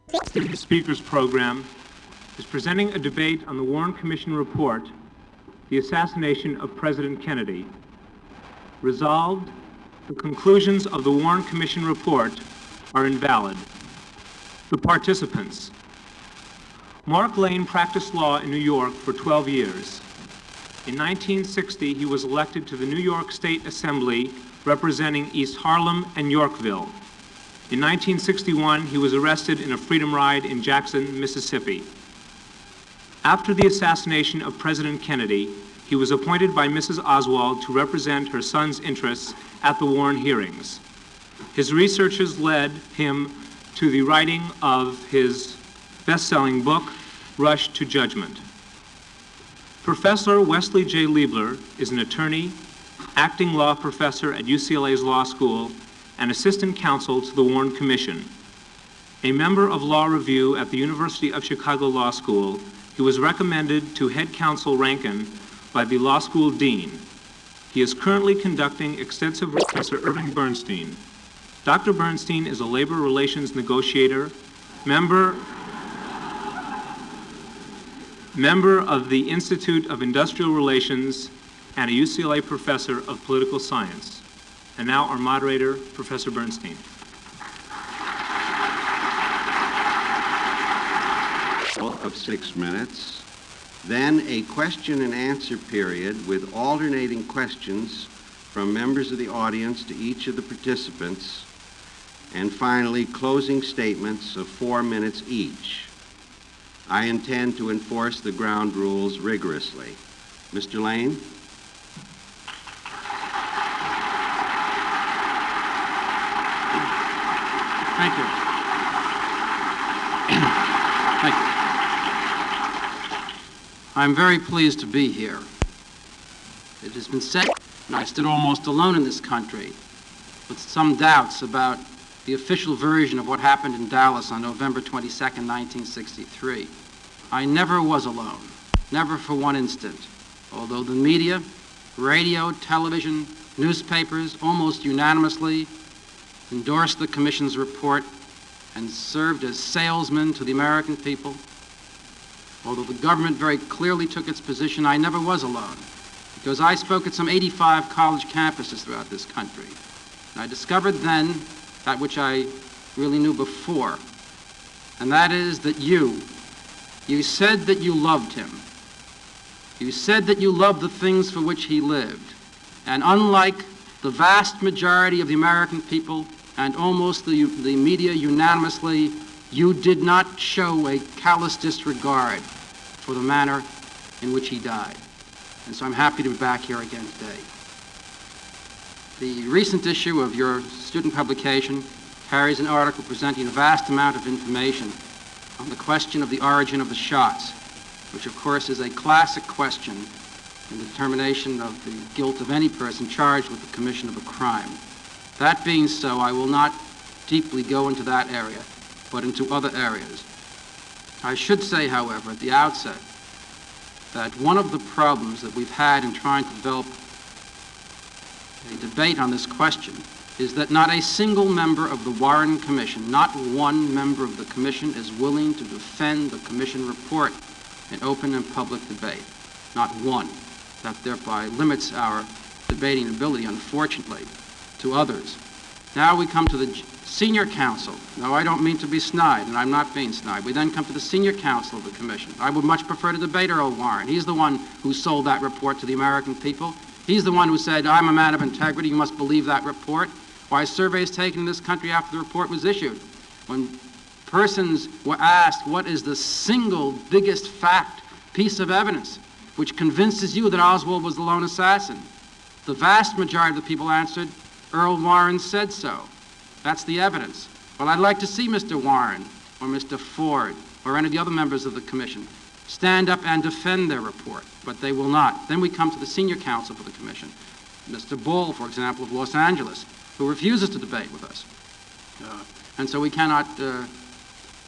The Speakers Program is presenting a debate on the Warren Commission report, The Assassination of President Kennedy. Resolved, the conclusions of the Warren Commission report are invalid. The participants. Mark Lane practiced law in New York for 12 years. In 1960, he was elected to the New York State Assembly representing East Harlem and Yorkville. In 1961, he was arrested in a freedom ride in Jackson, Mississippi. After the assassination of President Kennedy, he was appointed by Mrs. Oswald to represent her son's interests at the Warren hearings. His researches led him to the writing of his best-selling book, Rush to Judgment. Professor Wesley J. Leebler is an attorney, acting law professor at UCLA's Law School, and assistant counsel to the Warren Commission. A member of Law Review at the University of Chicago Law School, he was recommended to head counsel Rankin by the law school dean. He is currently conducting extensive research with Professor Irving Bernstein. Dr. Bernstein is a labor relations negotiator, member of the Institute of Industrial Relations, and a UCLA professor of political science. And now our moderator, Professor Bernstein. Of 6 minutes, then a question and answer period with alternating questions from members of the audience to each of the participants, and finally closing statements of 4 minutes each. I intend to enforce the ground rules rigorously. Mr. Lane? Thank you. Thank you. I'm very pleased to be here. It has been said, and I stood almost alone in this country with some doubts about the official version of what happened in Dallas on November 22nd, 1963. I never was alone, never for one instant, although the media, radio, television, newspapers almost unanimously endorsed the Commission's report and served as salesmen to the American people. Although the government very clearly took its position, I never was alone, because I spoke at some 85 college campuses throughout this country. And I discovered then that which I really knew before, and that is that you said that you loved him. You said that you loved the things for which he lived. And unlike the vast majority of the American people, and almost the media unanimously, you did not show a callous disregard for the manner in which he died. And so I'm happy to be back here again today. The recent issue of your student publication carries an article presenting a vast amount of information on the question of the origin of the shots, which of course is a classic question in the determination of the guilt of any person charged with the commission of a crime. That being so, I will not deeply go into that area, but into other areas. I should say, however, at the outset, that one of the problems that we've had in trying to develop a debate on this question is that not a single member of the Warren Commission, not one member of the Commission, is willing to defend the Commission report in open and public debate. Not one. That thereby limits our debating ability, unfortunately, to others. Now we come to the senior counsel. No, I don't mean to be snide, and I'm not being snide. We then come to the senior counsel of the Commission. I would much prefer to debate Earl Warren. He's the one who sold that report to the American people. He's the one who said, I'm a man of integrity, you must believe that report. Why, surveys taken in this country after the report was issued, when persons were asked, what is the single biggest fact, piece of evidence, which convinces you that Oswald was the lone assassin? The vast majority of the people answered, Earl Warren said so. That's the evidence. Well, I'd like to see Mr. Warren or Mr. Ford or any of the other members of the Commission stand up and defend their report, but they will not. Then we come to the senior counsel for the Commission, Mr. Bull, for example, of Los Angeles, who refuses to debate with us. And so we cannot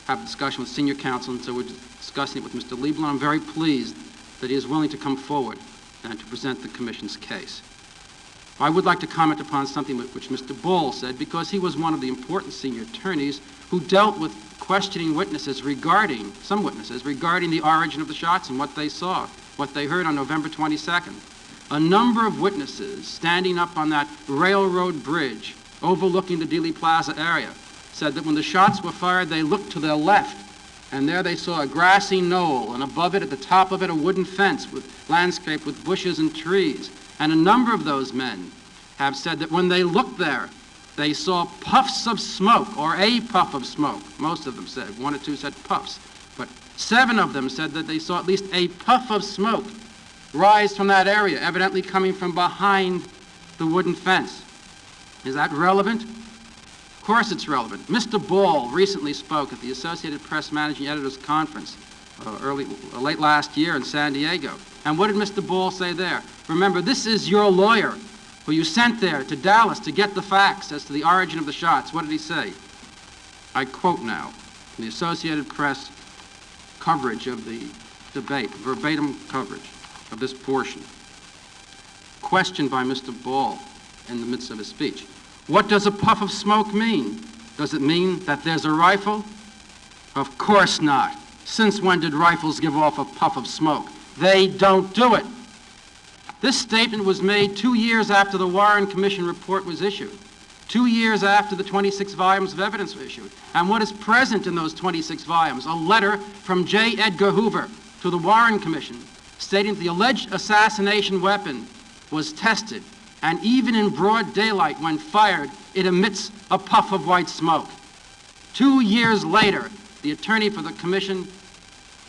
have a discussion with senior counsel, and so we're discussing it with Mr. Liebeler. I'm very pleased that he is willing to come forward and to present the Commission's case. I would like to comment upon something which Mr. Bull said, because he was one of the important senior attorneys who dealt with questioning witnesses regarding, some witnesses, regarding the origin of the shots and what they saw, what they heard on November 22nd. A number of witnesses standing up on that railroad bridge overlooking the Dealey Plaza area said that when the shots were fired, they looked to their left, and there they saw a grassy knoll, and above it, at the top of it, a wooden fence with landscape with bushes and trees. And a number of those men have said that when they looked there, they saw puffs of smoke, or a puff of smoke. Most of them said, one or two said puffs. But 7 of them said that they saw at least a puff of smoke rise from that area, evidently coming from behind the wooden fence. Is that relevant? Of course it's relevant. Mr. Ball recently spoke at the Associated Press Managing Editors Conference late last year in San Diego. And what did Mr. Ball say there? Remember, this is your lawyer who you sent there to Dallas to get the facts as to the origin of the shots. What did he say? I quote now from the Associated Press coverage of the debate, verbatim coverage of this portion. Questioned by Mr. Ball in the midst of his speech. What does a puff of smoke mean? Does it mean that there's a rifle? Of course not. Since when did rifles give off a puff of smoke? They don't do it. This statement was made 2 years after the Warren Commission report was issued, 2 years after the 26 volumes of evidence were issued. And what is present in those 26 volumes? A letter from J. Edgar Hoover to the Warren Commission stating that the alleged assassination weapon was tested, and even in broad daylight when fired, it emits a puff of white smoke. 2 years later, the attorney for the commission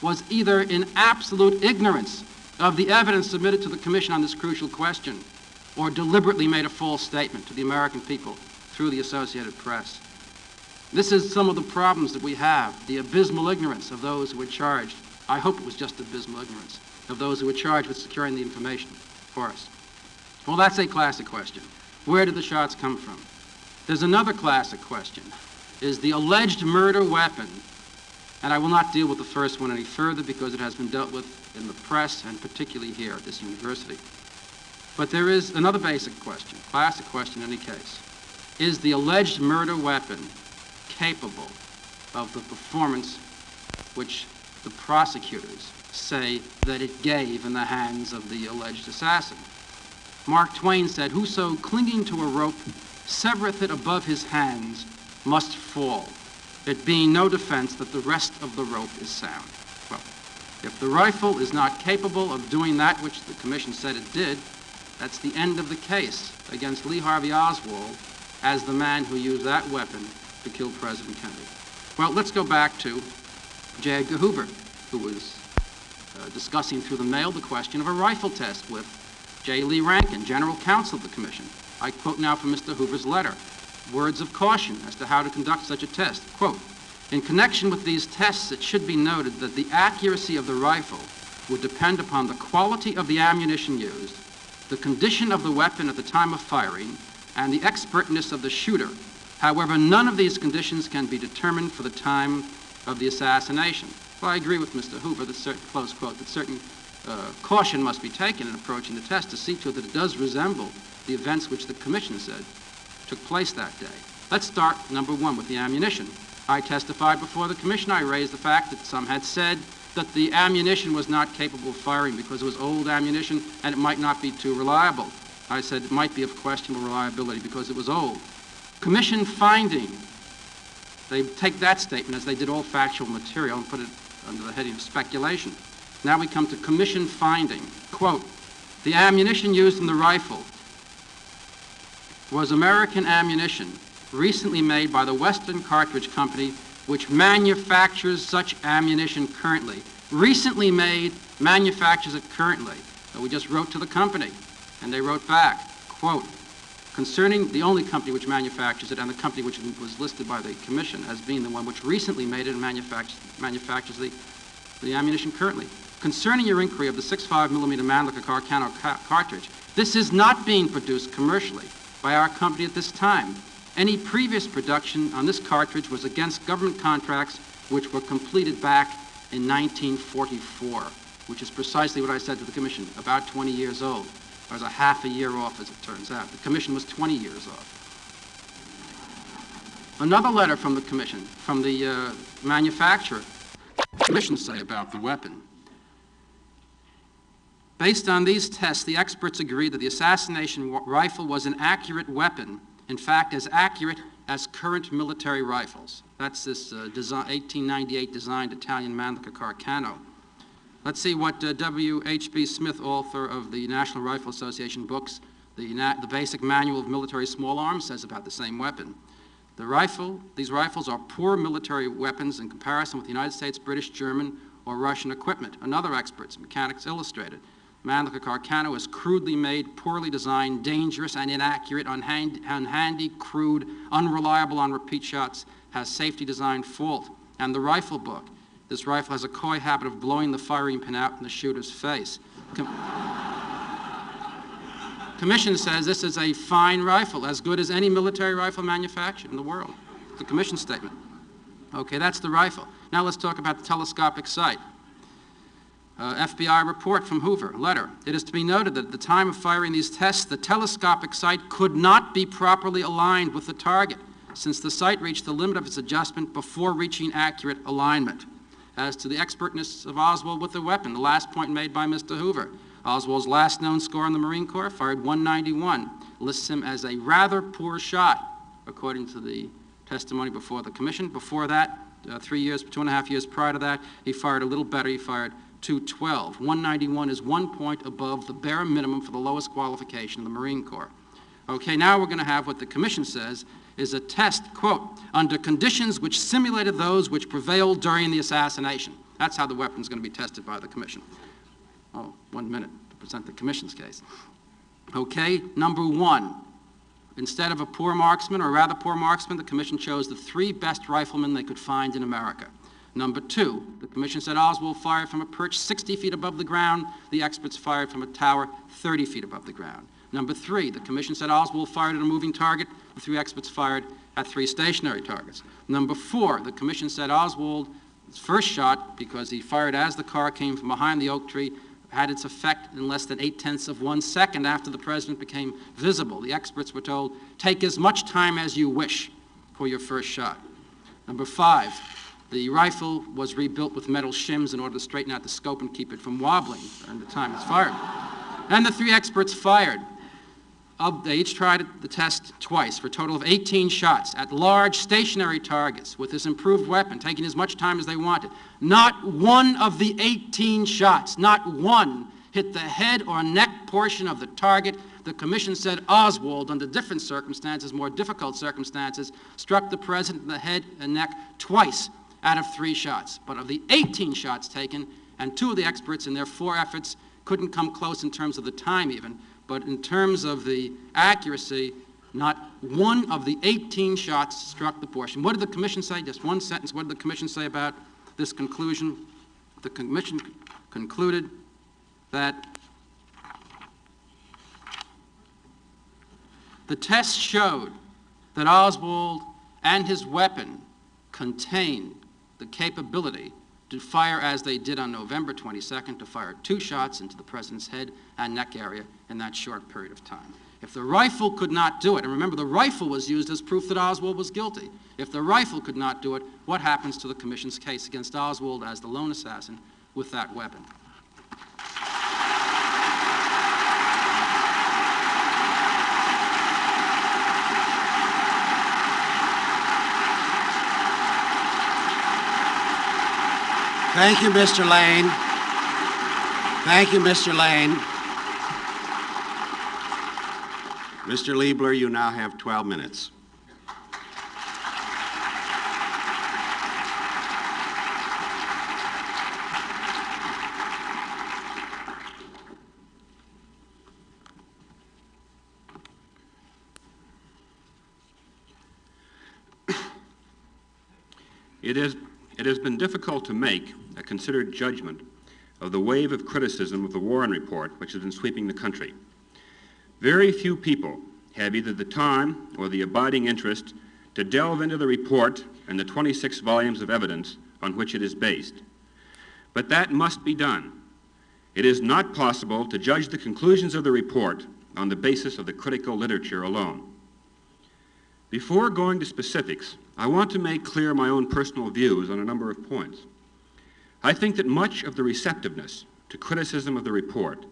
was either in absolute ignorance of the evidence submitted to the commission on this crucial question, or deliberately made a false statement to the American people through the Associated Press. This is some of the problems that we have, the abysmal ignorance of those who were charged. I hope it was just abysmal ignorance of those who were charged with securing the information for us. Well, that's a classic question. Where did the shots come from? There's another classic question. Is the alleged murder weapon, and I will not deal with the first one any further because it has been dealt with in the press and particularly here at this university. But there is another basic question, classic question in any case. Is the alleged murder weapon capable of the performance which the prosecutors say that it gave in the hands of the alleged assassin? Mark Twain said, "Whoso clinging to a rope severeth it above his hands must fall, it being no defense that the rest of the rope is sound." Well, if the rifle is not capable of doing that which the commission said it did, that's the end of the case against Lee Harvey Oswald as the man who used that weapon to kill President Kennedy. Well, let's go back to J. Edgar Hoover, who was discussing through the mail the question of a rifle test with J. Lee Rankin, General Counsel of the Commission. I quote now from Mr. Hoover's letter, words of caution as to how to conduct such a test. Quote, "In connection with these tests, it should be noted that the accuracy of the rifle would depend upon the quality of the ammunition used, the condition of the weapon at the time of firing, and the expertness of the shooter. However, none of these conditions can be determined for the time of the assassination." Well, I agree with Mr. Hoover, that certain, close quote, that certain caution must be taken in approaching the test to see to it that it does resemble the events which the commission said took place that day. Let's start, number one, with the ammunition. I testified before the commission. I raised the fact that some had said that the ammunition was not capable of firing because it was old ammunition and it might not be too reliable. I said it might be of questionable reliability because it was old. Commission finding, they take that statement as they did all factual material and put it under the heading of speculation. Now we come to commission finding. Quote, "The ammunition used in the rifle was American ammunition recently made by the Western Cartridge Company, which manufactures such ammunition currently." Recently made, manufactures it currently. We just wrote to the company, and they wrote back, quote, "Concerning the only company which manufactures it and the company which was listed by the commission as being the one which recently made it and manufactures the ammunition currently. Concerning your inquiry of the 6.5 millimeter Mannlicher Carcano cartridge, this is not being produced commercially by our company at this time. Any previous production on this cartridge was against government contracts which were completed back in 1944, which is precisely what I said to the commission, about 20 years old. I was a half a year off, as it turns out. The commission was 20 years off. Another letter from the Commission, from the manufacturer. The Commission say about the weapon. Based on these tests, the experts agreed that the assassination rifle was an accurate weapon, in fact, as accurate as current military rifles. That's this 1898 designed Italian Mannlicher Carcano. Let's see what W.H.B. Smith, author of the National Rifle Association books, the Basic Manual of Military Small Arms, says about the same weapon. These rifles are poor military weapons in comparison with the United States, British, German, or Russian equipment. Another expert's Mechanics Illustrated. Mannlicher Carcano is crudely made, poorly designed, dangerous and inaccurate, unhandy, crude, unreliable on repeat shots, has safety design fault. And the rifle book. This rifle has a coy habit of blowing the firing pin out in the shooter's face. Commission says this is a fine rifle, as good as any military rifle manufactured in the world. The Commission statement. Okay, that's the rifle. Now let's talk about the telescopic sight. FBI report from Hoover, letter. It is to be noted that at the time of firing these tests, the telescopic sight could not be properly aligned with the target, since the sight reached the limit of its adjustment before reaching accurate alignment. As to the expertness of Oswald with the weapon, the last point made by Mr. Hoover. Oswald's last known score in the Marine Corps, fired 191, lists him as a rather poor shot, according to the testimony before the Commission. Before that, 2.5 years prior to that, he fired a little better. He fired 212. 191 is 1 point above the bare minimum for the lowest qualification in the Marine Corps. Okay, now we're going to have what the Commission says is a test, quote, under conditions which simulated those which prevailed during the assassination. That's how the weapon's going to be tested by the Commission. Oh, 1 minute to present the Commission's case. Okay, number one, instead of a poor marksman or a rather poor marksman, the Commission chose the 3 best riflemen they could find in America. Number two, the Commission said Oswald fired from a perch 60 feet above the ground. The experts fired from a tower 30 feet above the ground. Number three, the Commission said Oswald fired at a moving target. The 3 experts fired at 3 stationary targets. Number four, the Commission said Oswald's first shot, because he fired as the car came from behind the oak tree, had its effect in less than 0.8 of 1 second after the president became visible. The experts were told, take as much time as you wish for your first shot. Number five, the rifle was rebuilt with metal shims in order to straighten out the scope and keep it from wobbling during the time it's fired. And the 3 experts fired. They each tried the test twice for a total of 18 shots at large stationary targets with this improved weapon, taking as much time as they wanted. Not one of the 18 shots, not one, hit the head or neck portion of the target. The Commission said Oswald, under different circumstances, more difficult circumstances, struck the president in the head and neck twice out of 3 shots. But of the 18 shots taken, and 2 of the experts in their 4 efforts couldn't come close in terms of the time even, but in terms of the accuracy, not one of the 18 shots struck the portion. What did the Commission say? Just one sentence. What did the Commission say about this conclusion? The Commission concluded that the test showed that Oswald and his weapon contained the capability to fire as they did on November 22nd, to fire 2 shots into the president's head and neck area in that short period of time. If the rifle could not do it, and remember the rifle was used as proof that Oswald was guilty. If the rifle could not do it, what happens to the Commission's case against Oswald as the lone assassin with that weapon? Thank you, Mr. Lane. Thank you, Mr. Lane. Mr. Leebler, you now have 12 minutes. It has been difficult to make a considered judgment of the wave of criticism of the Warren Report which has been sweeping the country. Very few people have either the time or the abiding interest to delve into the report and the 26 volumes of evidence on which it is based. But that must be done. It is not possible to judge the conclusions of the report on the basis of the critical literature alone. Before going to specifics I want to make clear my own personal views on a number of points. I think that much of the receptiveness to criticism of the report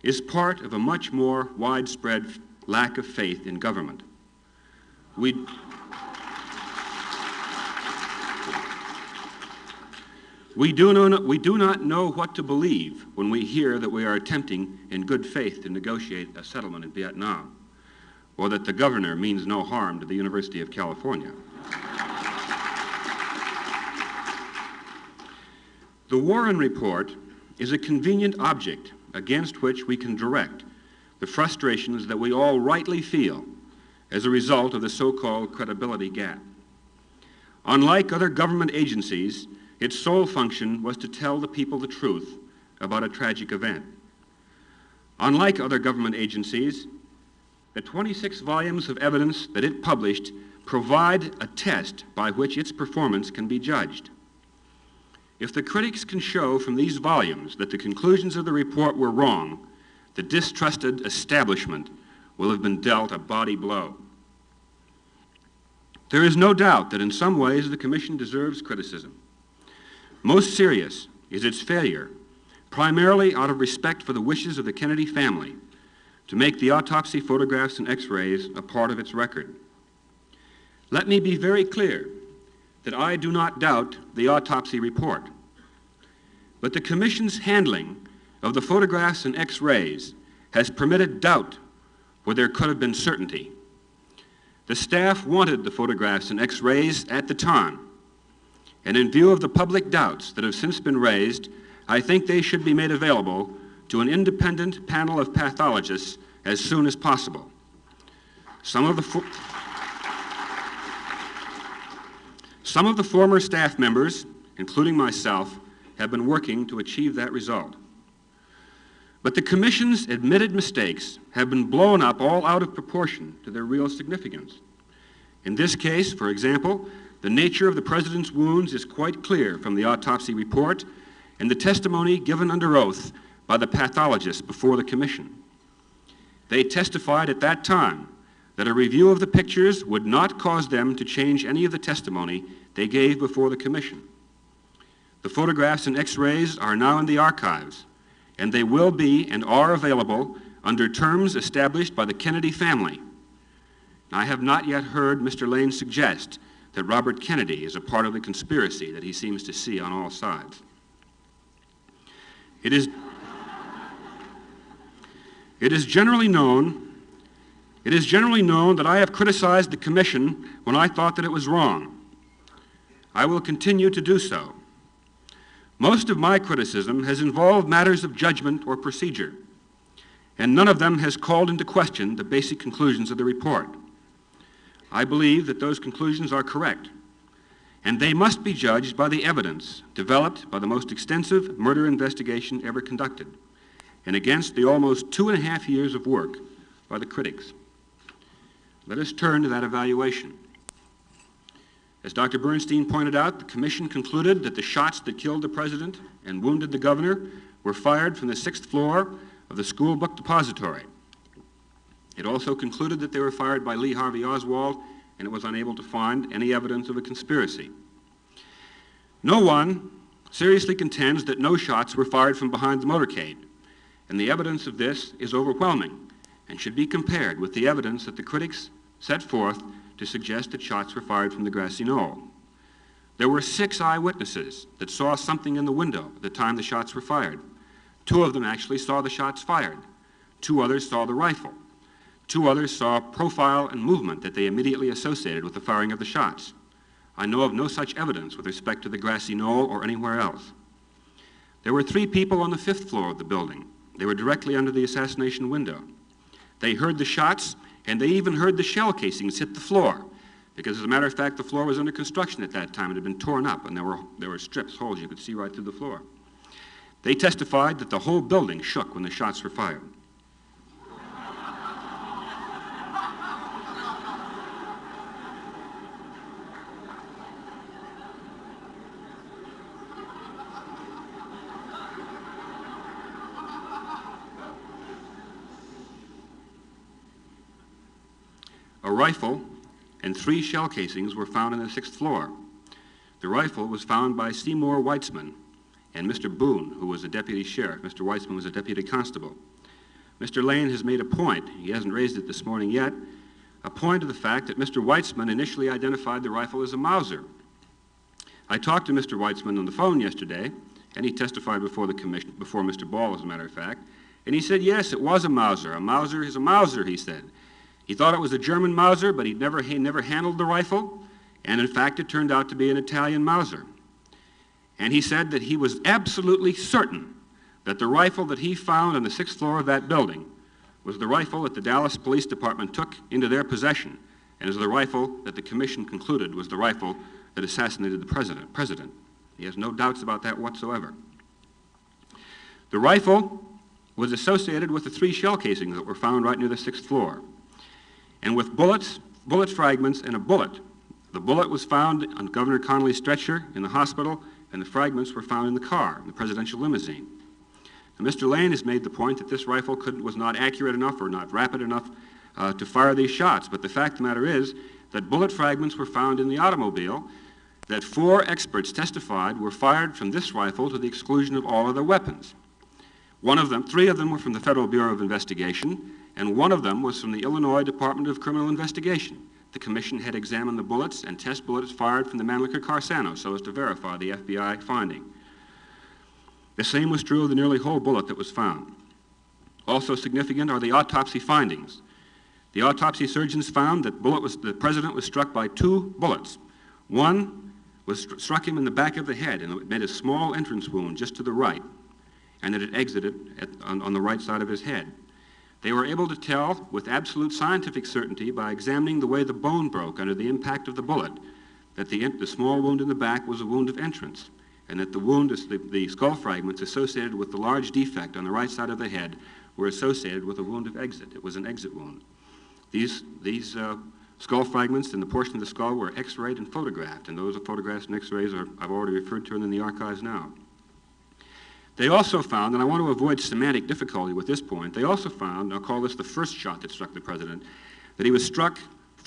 is part of a much more widespread lack of faith in government. We do not know what to believe when we hear that we are attempting in good faith to negotiate a settlement in Vietnam, or that the governor means no harm to the University of California. The Warren Report is a convenient object against which we can direct the frustrations that we all rightly feel as a result of the so-called credibility gap. Unlike other government agencies, its sole function was to tell the people the truth about a tragic event. Unlike other government agencies, the 26 volumes of evidence that it published provide a test by which its performance can be judged. If the critics can show from these volumes that the conclusions of the report were wrong, the distrusted establishment will have been dealt a body blow. There is no doubt that in some ways the Commission deserves criticism. Most serious is its failure, primarily out of respect for the wishes of the Kennedy family, to make the autopsy photographs and x-rays a part of its record. Let me be very clear that I do not doubt the autopsy report, but the Commission's handling of the photographs and x-rays has permitted doubt where there could have been certainty. The staff wanted the photographs and x-rays at the time, and in view of the public doubts that have since been raised, I think they should be made available to an independent panel of pathologists as soon as possible. Some of the former staff members, including myself, have been working to achieve that result. But the Commission's admitted mistakes have been blown up all out of proportion to their real significance. In this case, for example, the nature of the President's wounds is quite clear from the autopsy report and the testimony given under oath by the pathologists before the Commission. They testified at that time that a review of the pictures would not cause them to change any of the testimony they gave before the Commission. The photographs and x-rays are now in the archives, and they will be and are available under terms established by the Kennedy family. I have not yet heard Mr. Lane suggest that Robert Kennedy is a part of the conspiracy that he seems to see on all sides. It is generally known that I have criticized the Commission when I thought that it was wrong. I will continue to do so. Most of my criticism has involved matters of judgment or procedure, and none of them has called into question the basic conclusions of the report. I believe that those conclusions are correct, and they must be judged by the evidence developed by the most extensive murder investigation ever conducted, and against the almost 2.5 years of work by the critics. Let us turn to that evaluation. As Dr. Bernstein pointed out, the Commission concluded that the shots that killed the President and wounded the Governor were fired from the 6th floor of the school book depository. It also concluded that they were fired by Lee Harvey Oswald, and it was unable to find any evidence of a conspiracy. No one seriously contends that no shots were fired from behind the motorcade, and the evidence of this is overwhelming and should be compared with the evidence that the critics set forth to suggest that shots were fired from the grassy knoll. There were 6 eyewitnesses that saw something in the window at the time the shots were fired. 2 of them actually saw the shots fired. 2 others saw the rifle. 2 others saw profile and movement that they immediately associated with the firing of the shots. I know of no such evidence with respect to the grassy knoll or anywhere else. There were 3 people on the 5th floor of the building. They were directly under the assassination window. They heard the shots, and they even heard the shell casings hit the floor, because as a matter of fact, the floor was under construction at that time. It had been torn up, and there were strips, holes you could see right through the floor. They testified that the whole building shook when the shots were fired. A rifle and 3 shell casings were found on the 6th floor. The rifle was found by Seymour Weitzman and Mr. Boone, who was a deputy sheriff. Mr. Weitzman was a deputy constable. Mr. Lane has made a point, he hasn't raised it this morning yet, a point of the fact that Mr. Weitzman initially identified the rifle as a Mauser. I talked to Mr. Weitzman on the phone yesterday, and he testified before the commission, before Mr. Ball, as a matter of fact, and he said, yes, it was a Mauser. A Mauser is a Mauser, he said. He thought it was a German Mauser, but he never handled the rifle, and in fact it turned out to be an Italian Mauser. And he said that he was absolutely certain that the rifle that he found on the 6th floor of that building was the rifle that the Dallas Police Department took into their possession, and is the rifle that the commission concluded was the rifle that assassinated the president. He has no doubts about that whatsoever. The rifle was associated with the 3 shell casings that were found right near the 6th floor, and with bullet fragments and a bullet. The bullet was found on Governor Connolly's stretcher in the hospital, and the fragments were found in the car, in the presidential limousine. Now, Mr. Lane has made the point that this rifle was not accurate enough or not rapid enough to fire these shots, but the fact of the matter is that bullet fragments were found in the automobile that 4 experts testified were fired from this rifle to the exclusion of all other weapons. 3 of them were from the Federal Bureau of Investigation, and 1 of them was from the Illinois Department of Criminal Investigation. The commission had examined the bullets and test bullets fired from the Mannlicher Carsano so as to verify the FBI finding. The same was true of the nearly whole bullet that was found. Also significant are the autopsy findings. The autopsy surgeons found that the president was struck by 2 bullets. One struck him in the back of the head, and it made a small entrance wound just to the right, and that it exited on the right side of his head. They were able to tell with absolute scientific certainty by examining the way the bone broke under the impact of the bullet that the small wound in the back was a wound of entrance, and that the skull fragments associated with the large defect on the right side of the head were associated with a wound of exit. It was an exit wound. These skull fragments and the portion of the skull were x-rayed and photographed, and those photographs and x-rays I've already referred to and in the archives now. They also found, and I want to avoid semantic difficulty with this point, they also found, I'll call this the first shot that struck the president, that he was struck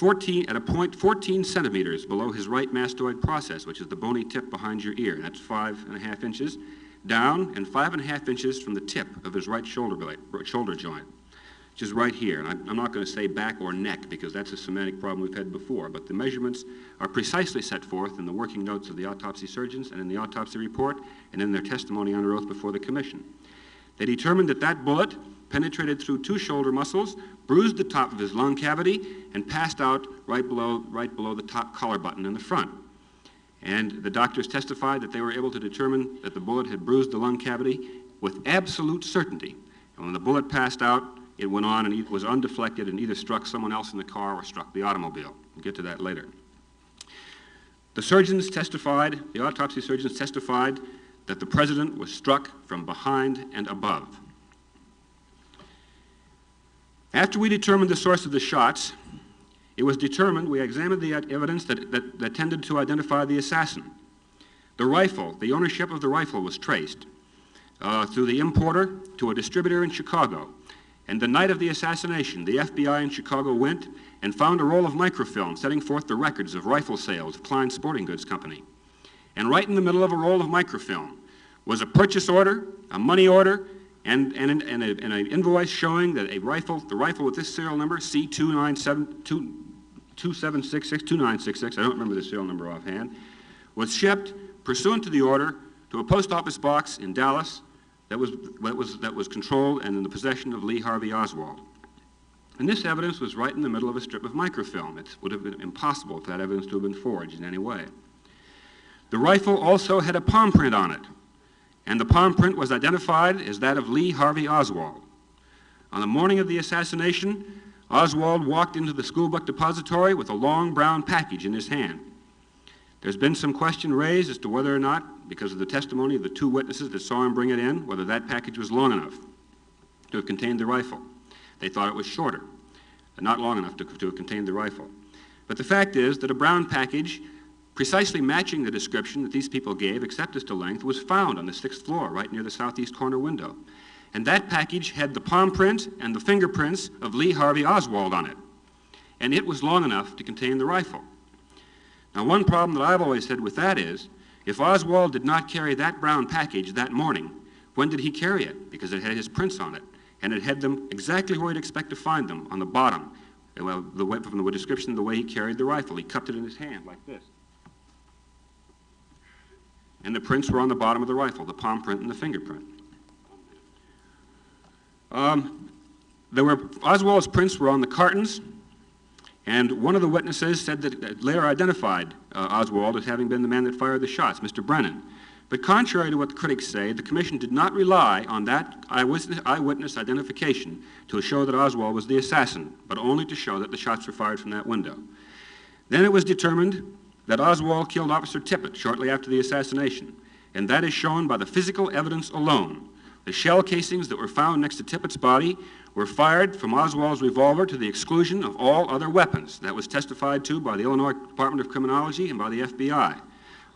at a point 14 centimeters below his right mastoid process, which is the bony tip behind your ear. That's 5.5 inches down and 5.5 inches from the tip of his right shoulder joint, which is right here. And I'm not going to say back or neck because that's a semantic problem we've had before, but the measurements are precisely set forth in the working notes of the autopsy surgeons and in the autopsy report and in their testimony under oath before the commission. They determined that that bullet penetrated through 2 shoulder muscles, bruised the top of his lung cavity, and passed out right below the top collar button in the front. And the doctors testified that they were able to determine that the bullet had bruised the lung cavity with absolute certainty. And when the bullet passed out, it went on and it was undeflected and either struck someone else in the car or struck the automobile. We'll get to that later. The autopsy surgeons testified that the president was struck from behind and above. After we determined the source of the shots, we examined the evidence that tended to identify the assassin. The rifle, the ownership of the rifle was traced through the importer to a distributor in Chicago. And the night of the assassination, the FBI in Chicago went and found a roll of microfilm setting forth the records of rifle sales of Klein Sporting Goods Company. And right in the middle of a roll of microfilm was a purchase order, a money order, and an invoice showing that the rifle with this serial number, C2766266, I don't remember the serial number offhand, was shipped pursuant to the order to a post office box in Dallas that was controlled and in the possession of Lee Harvey Oswald. And this evidence was right in the middle of a strip of microfilm. It would have been impossible for that evidence to have been forged in any way. The rifle also had a palm print on it, and the palm print was identified as that of Lee Harvey Oswald. On the morning of the assassination, Oswald walked into the school book depository with a long brown package in his hand. There's been some question raised as to whether or not, because of the testimony of the 2 witnesses that saw him bring it in, whether that package was long enough to have contained the rifle. They thought it was shorter, not long enough to have contained the rifle. But the fact is that a brown package, precisely matching the description that these people gave, except as to length, was found on the 6th floor, right near the southeast corner window. And that package had the palm print and the fingerprints of Lee Harvey Oswald on it. and it was long enough to contain the rifle. Now, one problem that I've always had with that is, if Oswald did not carry that brown package that morning, when did he carry it? Because it had his prints on it, and it had them exactly where you'd expect to find them, on the bottom. Well, from the description of the way he carried the rifle, he cupped it in his hand like this. And the prints were on the bottom of the rifle, the palm print and the fingerprint. Oswald's prints were on the cartons, and one of the witnesses said that later identified Oswald as having been the man that fired the shots, Mr. Brennan. But contrary to what the critics say, the commission did not rely on that eyewitness identification to show that Oswald was the assassin, but only to show that the shots were fired from that window. Then it was determined that Oswald killed Officer Tippit shortly after the assassination, and that is shown by the physical evidence alone. The shell casings that were found next to Tippit's body were fired from Oswald's revolver to the exclusion of all other weapons. That was testified to by the Illinois Department of Criminology and by the FBI.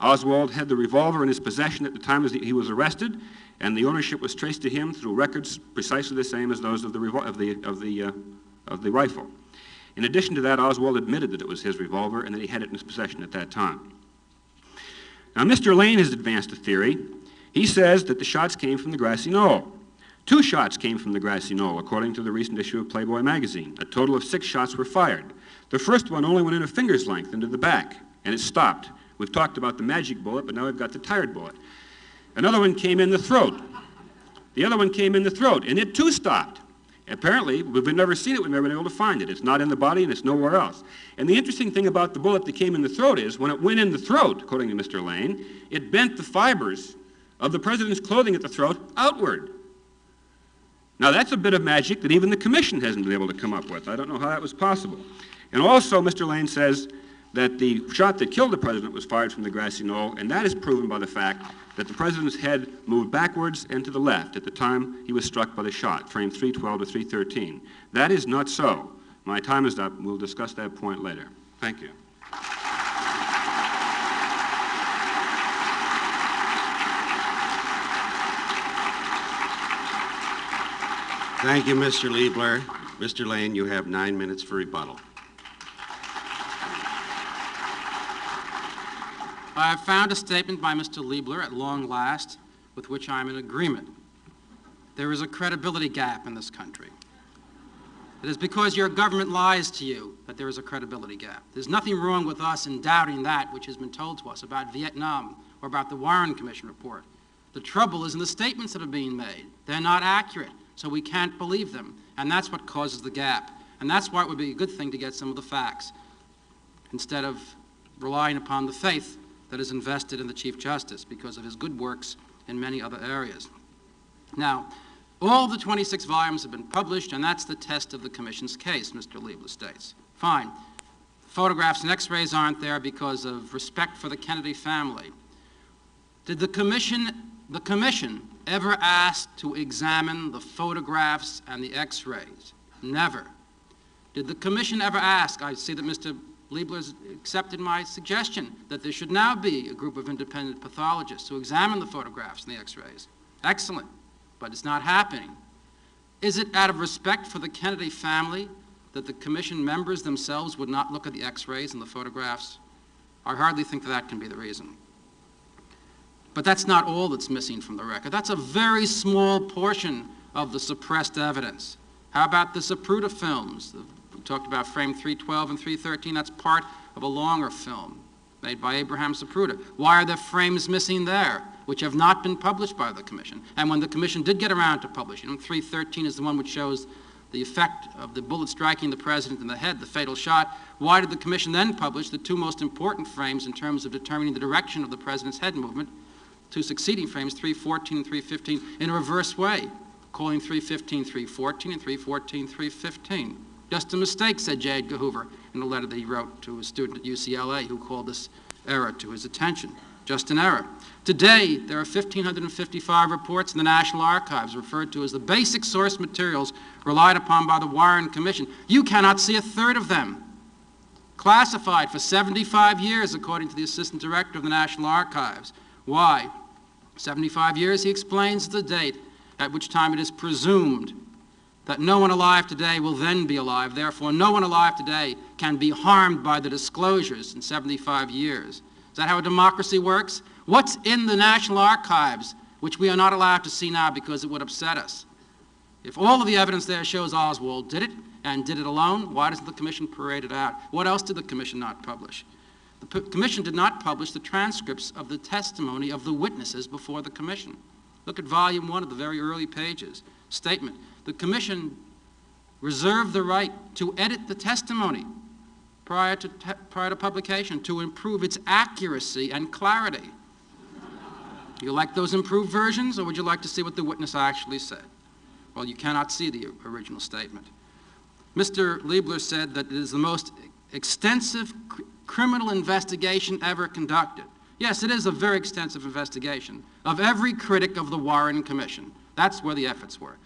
Oswald had the revolver in his possession at the time he was arrested, and the ownership was traced to him through records precisely the same as those of the rifle. In addition to that, Oswald admitted that it was his revolver and that he had it in his possession at that time. Now, Mr. Lane has advanced a theory. He says that the shots came from the grassy knoll. 2 shots came from the grassy knoll, according to the recent issue of Playboy magazine. A total of 6 shots were fired. The first one only went in a finger's length into the back, and it stopped. We've talked about the magic bullet, but now we've got the tired bullet. Another one came in the throat. The other one came in the throat, and it too stopped. Apparently, we've never seen it, we've never been able to find it. It's not in the body, and it's nowhere else. And the interesting thing about the bullet that came in the throat is, when it went in the throat, according to Mr. Lane, it bent the fibers of the president's clothing at the throat outward. Now, that's a bit of magic that even the commission hasn't been able to come up with. I don't know how that was possible. And also, Mr. Lane says that the shot that killed the president was fired from the grassy knoll, and that is proven by the fact that the president's head moved backwards and to the left at the time he was struck by the shot, frame 312 to 313. That is not so. My time is up. We'll discuss that point later. Thank you. Thank you, Mr. Leebler. Mr. Lane, you have 9 minutes for rebuttal. I have found a statement by Mr. Leebler at long last with which I am in agreement. There is a credibility gap in this country. It is because your government lies to you that there is a credibility gap. There's nothing wrong with us in doubting that which has been told to us about Vietnam or about the Warren Commission report. The trouble is in the statements that are being made. They're not accurate, so we can't believe them, and that's what causes the gap. And that's why it would be a good thing to get some of the facts instead of relying upon the faith that is invested in the Chief Justice because of his good works in many other areas. Now, all the 26 volumes have been published, and that's the test of the Commission's case, Mr. Leebler states. Fine. Photographs and x-rays aren't there because of respect for the Kennedy family. Did the Commission ever ask to examine the photographs and the x-rays? Never. Did the Commission ever ask, I see that Mr. Leebler has accepted my suggestion that there should now be a group of independent pathologists who examine the photographs and the x-rays. Excellent, but it's not happening. Is it out of respect for the Kennedy family that the commission members themselves would not look at the x-rays and the photographs? I hardly think that can be the reason. But that's not all that's missing from the record. That's a very small portion of the suppressed evidence. How about the Zapruder films? We talked about frame 312 and 313. That's part of a longer film made by Abraham Zapruder. Why are there frames missing there, which have not been published by the commission? And when the commission did get around to publishing them, 313 is the one which shows the effect of the bullet striking the president in the head, the fatal shot. Why did the commission then publish the 2 most important frames in terms of determining the direction of the president's head movement, 2 succeeding frames, 314 and 315, in a reverse way, calling 315 314 and 314 315? Just a mistake, said J. Edgar Hoover in a letter that he wrote to a student at UCLA who called this error to his attention. Just an error. Today, there are 1,555 reports in the National Archives referred to as the basic source materials relied upon by the Warren Commission. You cannot see a third of them. Classified for 75 years, according to the Assistant Director of the National Archives. Why? 75 years, he explains the date at which time it is presumed that no one alive today will then be alive. Therefore, no one alive today can be harmed by the disclosures in 75 years. Is that how a democracy works? What's in the National Archives, which we are not allowed to see now because it would upset us? If all of the evidence there shows Oswald did it, and did it alone, why doesn't the Commission parade it out? What else did the Commission not publish? The Commission did not publish the transcripts of the testimony of the witnesses before the Commission. Look at volume 1 of the very early pages. Statement: the Commission reserved the right to edit the testimony prior to publication to improve its accuracy and clarity. You like those improved versions, or would you like to see what the witness actually said? Well, you cannot see the original statement. Mr. Leebler said that it is the most extensive criminal investigation ever conducted. Yes, it is a very extensive investigation of every critic of the Warren Commission. That's where the efforts were.